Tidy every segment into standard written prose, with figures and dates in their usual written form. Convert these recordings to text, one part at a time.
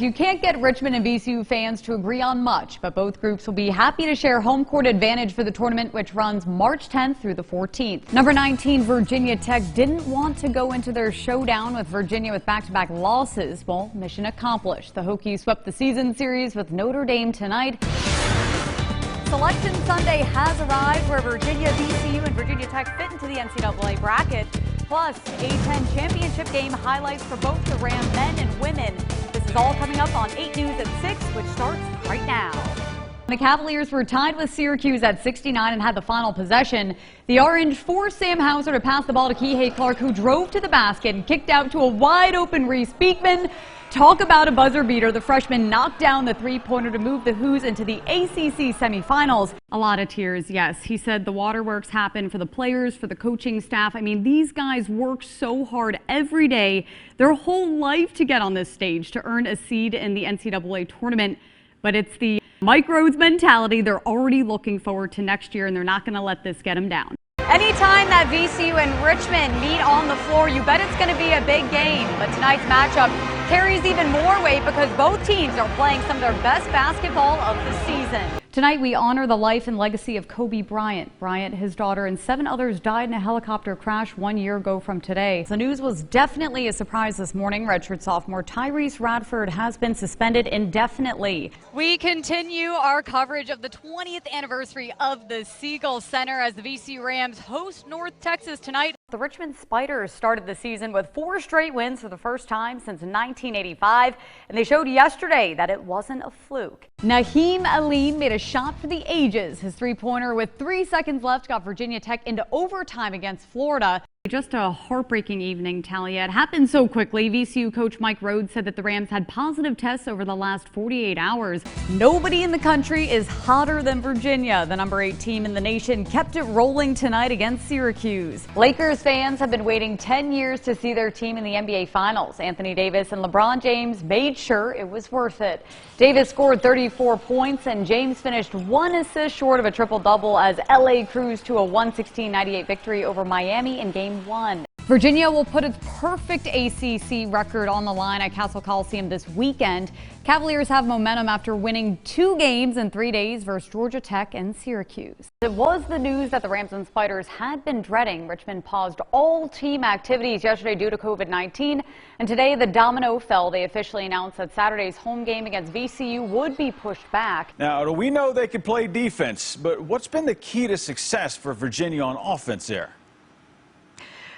you can't get Richmond and VCU fans to agree on much, but both groups will be happy to share home court advantage for the tournament, which runs March 10th through the 14th. Number 19, Virginia Tech didn't want to go into their showdown with Virginia with back-to-back losses. Well, mission accomplished. The Hokies swept the season series with Notre Dame tonight. Selection Sunday has arrived, where Virginia, VCU, and Virginia Tech fit into the NCAA bracket. Plus, A10 championship game highlights for both the Ram men and women. This is all coming up on 8 News at 6, which starts right now. The Cavaliers were tied with Syracuse at 69 and had the final possession. The Orange forced Sam Hauser to pass the ball to Kihei Clark, who drove to the basket and kicked out to a wide-open Reese Beekman. Talk about a buzzer beater. The freshman knocked down the three-pointer to move the Hoos into the ACC semifinals. A lot of tears, yes. He said the waterworks happen for the players, for the coaching staff. I mean, these guys work so hard every day, their whole life to get on this stage to earn a seed in the NCAA tournament. But it's the Mike Rhoades mentality. They're already looking forward to next year, and they're not going to let this get them down. Anytime that VCU and Richmond meet on the floor, you bet it's going to be a big game. But tonight's matchup carries even more weight because both teams are playing some of their best basketball of the season. Tonight, we honor the life and legacy of Kobe Bryant. Bryant, his daughter, and 7 others died in a helicopter crash 1 year ago from today. The news was definitely a surprise this morning. Redshirt sophomore Tyrese Radford has been suspended indefinitely. We continue our coverage of the 20th anniversary of the Siegel Center as the VCU Rams host North Texas tonight. The Richmond Spiders started the season with 4 straight wins for the first time since 1985, and they showed yesterday that it wasn't a fluke. Naheem Aline made a shot for the ages. His three-pointer with 3 seconds left got Virginia Tech into overtime against Florida. Just a heartbreaking evening, Talia. It happened so quickly. VCU coach Mike Rhoades said that the Rams had positive tests over the last 48 hours. Nobody in the country is hotter than Virginia. The number 8 team in the nation kept it rolling tonight against Syracuse. Lakers fans have been waiting 10 years to see their team in the NBA Finals. Anthony Davis and LeBron James made sure it was worth it. Davis scored 34 points and James finished 1 assist short of a triple-double as LA cruised to a 116-98 victory over Miami in Game 1. Virginia will put its perfect ACC record on the line at Castle Coliseum this weekend. Cavaliers have momentum after winning 2 games in 3 days versus Georgia Tech and Syracuse. It was the news that the Rams and Spiders had been dreading. Richmond paused all team activities yesterday due to COVID-19, and today the domino fell. They officially announced that Saturday's home game against VCU would be pushed back. Now, we know they can play defense, but what's been the key to success for Virginia on offense there?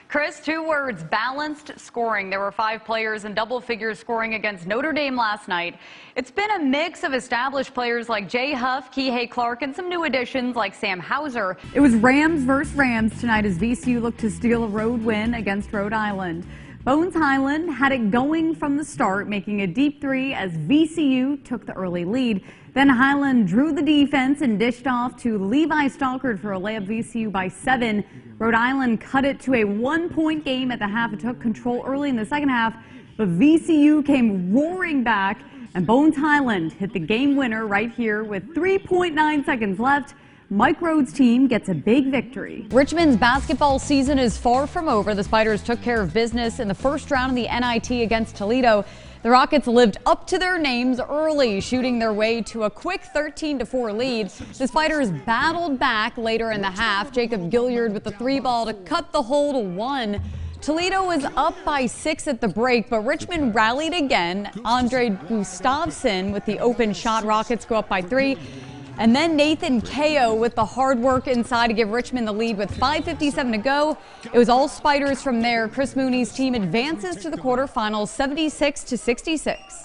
Chris, 2 words: balanced scoring. There were 5 players in double figures scoring against Notre Dame last night. It's been a mix of established players like Jay Huff, Kihei Clark, and some new additions like Sam Hauser. It was Rams versus Rams tonight as VCU looked to steal a road win against Rhode Island. Bones Highland had it going from the start, making a deep 3 as VCU took the early lead. Then Highland drew the defense and dished off to Levi Stockard for a layup. VCU by 7. Rhode Island cut it to a 1-point game at the half. It took control early in the second half, but VCU came roaring back, and Bones Highland hit the game winner right here with 3.9 seconds left. Mike Rhoades' team gets a big victory. Richmond's basketball season is far from over. The Spiders took care of business in the first round of the NIT against Toledo. The Rockets lived up to their names early, shooting their way to a quick 13-4 lead. The Spiders battled back later in the half. Jacob Gilliard with the 3-ball to cut the hole to 1. Toledo was up by 6 at the break, but Richmond rallied again. Andre Gustafsson with the open shot. Rockets go up by 3. And then Nathan Kao with the hard work inside to give Richmond the lead with 5:57 to go. It was all Spiders from there. Chris Mooney's team advances to the quarterfinals 76-66.